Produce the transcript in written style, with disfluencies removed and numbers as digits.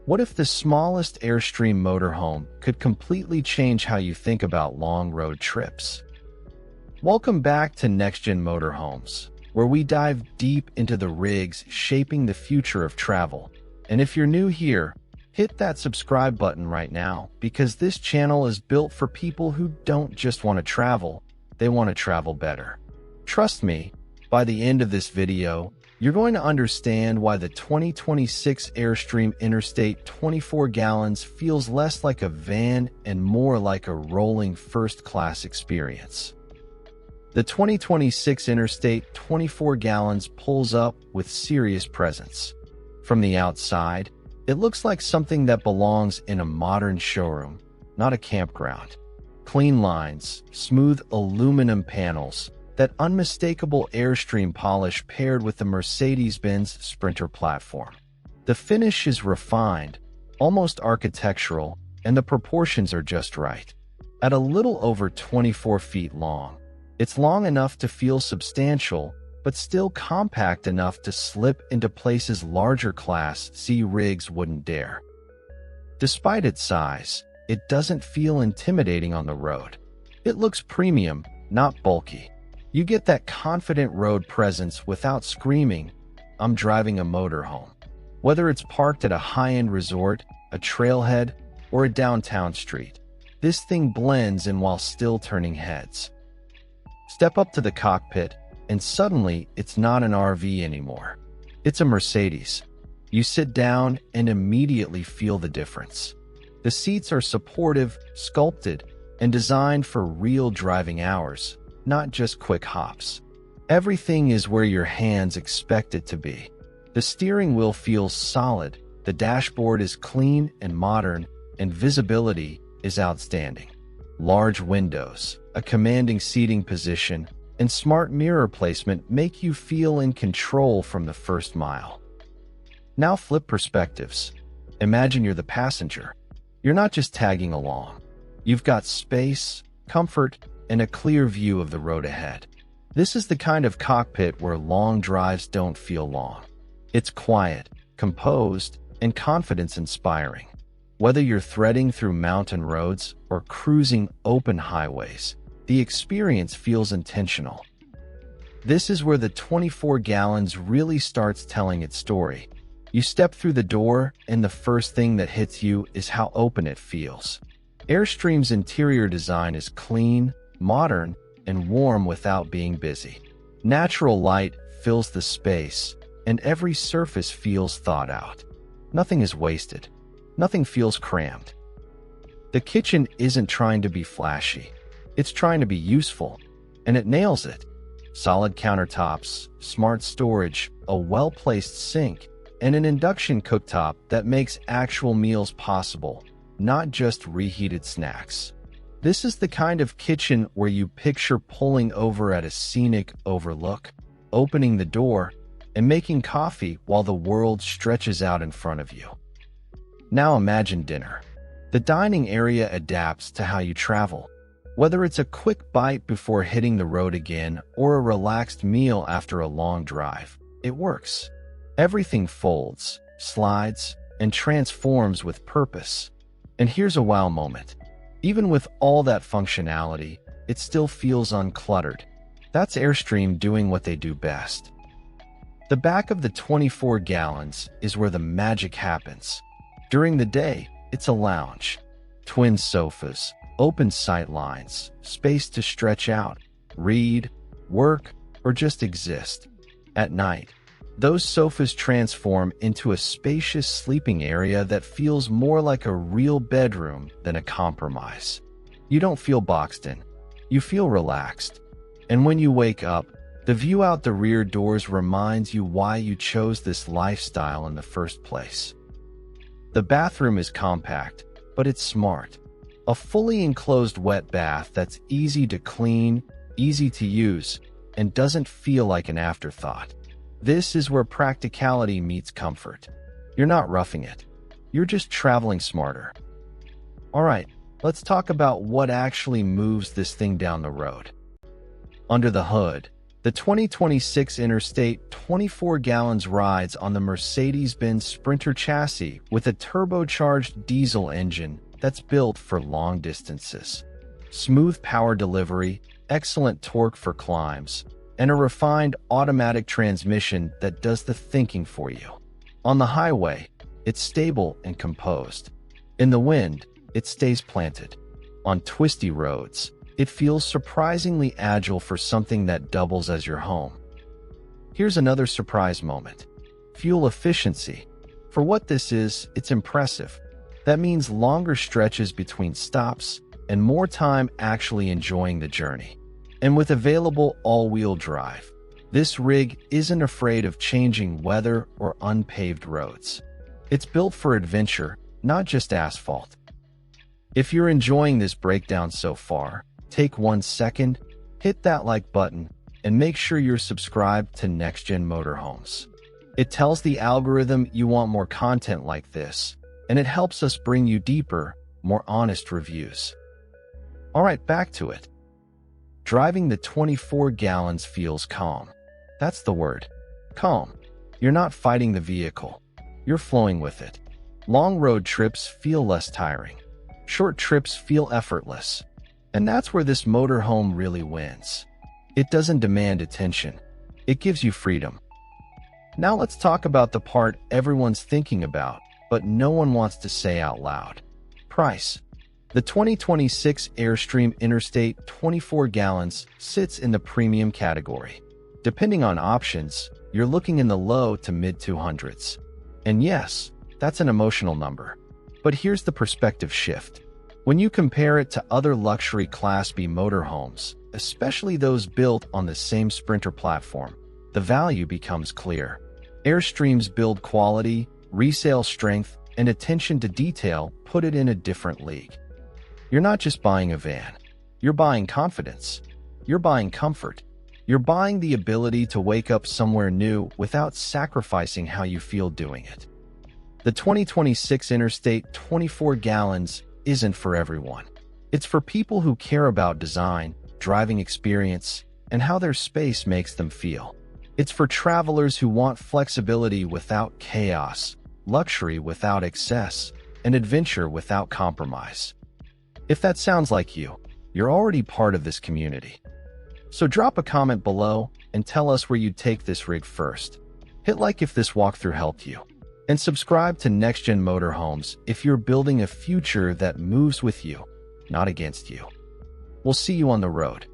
What if the smallest Airstream motorhome could completely change how you think about long road trips? Welcome back to NextGen Motorhomes, where we dive deep into the rigs shaping the future of travel. And if you're new here, hit that subscribe button right now, because this channel is built for people who don't just want to travel, they want to travel better. Trust me, by the end of this video, you're going to understand why the 2026 Airstream Interstate 24GL feels less like a van and more like a rolling first-class experience. The 2026 Interstate 24GL pulls up with serious presence. From the outside, it looks like something that belongs in a modern showroom, not a campground. Clean lines, smooth aluminum panels, that unmistakable Airstream polish paired with the Mercedes-Benz Sprinter platform. The finish is refined, almost architectural, and the proportions are just right. At a little over 24 feet long, it's long enough to feel substantial, but still compact enough to slip into places larger Class C rigs wouldn't dare. Despite its size, it doesn't feel intimidating on the road. It looks premium, not bulky. You get that confident road presence without screaming, "I'm driving a motorhome." Whether it's parked at a high-end resort, a trailhead, or a downtown street, this thing blends in while still turning heads. Step up to the cockpit, and suddenly it's not an RV anymore. It's a Mercedes. You sit down and immediately feel the difference. The seats are supportive, sculpted, and designed for real driving hours, not just quick hops. Everything is where your hands expect it to be. The steering wheel feels solid, the dashboard is clean and modern, and visibility is outstanding. Large windows, a commanding seating position, and smart mirror placement make you feel in control from the first mile. Now flip perspectives. Imagine you're the passenger. You're not just tagging along. You've got space, comfort, and a clear view of the road ahead. This is the kind of cockpit where long drives don't feel long. It's quiet, composed, and confidence-inspiring. Whether you're threading through mountain roads or cruising open highways, the experience feels intentional. This is where the 24GL really starts telling its story. You step through the door, and the first thing that hits you is how open it feels. Airstream's interior design is clean, modern, and warm without being busy. Natural light fills the space, and every surface feels thought out. Nothing is wasted. Nothing feels cramped. The kitchen isn't trying to be flashy. It's trying to be useful, and it nails it. Solid countertops, smart storage, a well-placed sink, and an induction cooktop that makes actual meals possible, not just reheated snacks. This is the kind of kitchen where you picture pulling over at a scenic overlook, opening the door, and making coffee while the world stretches out in front of you. Now imagine dinner. The dining area adapts to how you travel. Whether it's a quick bite before hitting the road again or a relaxed meal after a long drive, it works. Everything folds, slides, and transforms with purpose. And here's a wow moment. Even with all that functionality, it still feels uncluttered. That's Airstream doing what they do best. The back of the 24GL is where the magic happens. During the day, it's a lounge. Twin sofas, open sight lines, space to stretch out, read, work, or just exist. At night, those sofas transform into a spacious sleeping area that feels more like a real bedroom than a compromise. You don't feel boxed in. You feel relaxed. And when you wake up, the view out the rear doors reminds you why you chose this lifestyle in the first place. The bathroom is compact, but it's smart. A fully enclosed wet bath that's easy to clean, easy to use, and doesn't feel like an afterthought. This is where practicality meets comfort. You're not roughing it. You're just traveling smarter. All right, let's talk about what actually moves this thing down the road. Under the hood, The 2026 Interstate 24 GL rides on the Mercedes-Benz Sprinter chassis with a turbocharged diesel engine that's built for long distances. Smooth power delivery, excellent torque for climbs, and a refined automatic transmission that does the thinking for you. On the highway, it's stable and composed. In the wind, it stays planted. On twisty roads, it feels surprisingly agile for something that doubles as your home. Here's another surprise moment. Fuel efficiency. For what this is, it's impressive. That means longer stretches between stops and more time actually enjoying the journey. And with available all-wheel drive, this rig isn't afraid of changing weather or unpaved roads. It's built for adventure, not just asphalt. If you're enjoying this breakdown so far, take 1 second, hit that like button, and make sure you're subscribed to NextGen Motorhomes. It tells the algorithm you want more content like this, and it helps us bring you deeper, more honest reviews. Alright, back to it. Driving the 24 GL feels calm. That's the word. Calm. You're not fighting the vehicle. You're flowing with it. Long road trips feel less tiring. Short trips feel effortless. And that's where this motorhome really wins. It doesn't demand attention. It gives you freedom. Now let's talk about the part everyone's thinking about, but no one wants to say out loud. Price. The 2026 Airstream Interstate 24 GL sits in the premium category. Depending on options, you're looking in the low to mid-200s. And yes, that's an emotional number. But here's the perspective shift. When you compare it to other luxury Class B motorhomes, especially those built on the same Sprinter platform, the value becomes clear. Airstream's build quality, resale strength, and attention to detail put it in a different league. You're not just buying a van. You're buying confidence. You're buying comfort. You're buying the ability to wake up somewhere new without sacrificing how you feel doing it. The 2026 Interstate 24 GL isn't for everyone. It's for people who care about design, driving experience, and how their space makes them feel. It's for travelers who want flexibility without chaos, luxury without excess, and adventure without compromise. If that sounds like you, you're already part of this community. So drop a comment below and tell us where you'd take this rig first. Hit like if this walkthrough helped you. And subscribe to NextGen Motorhomes if you're building a future that moves with you, not against you. We'll see you on the road.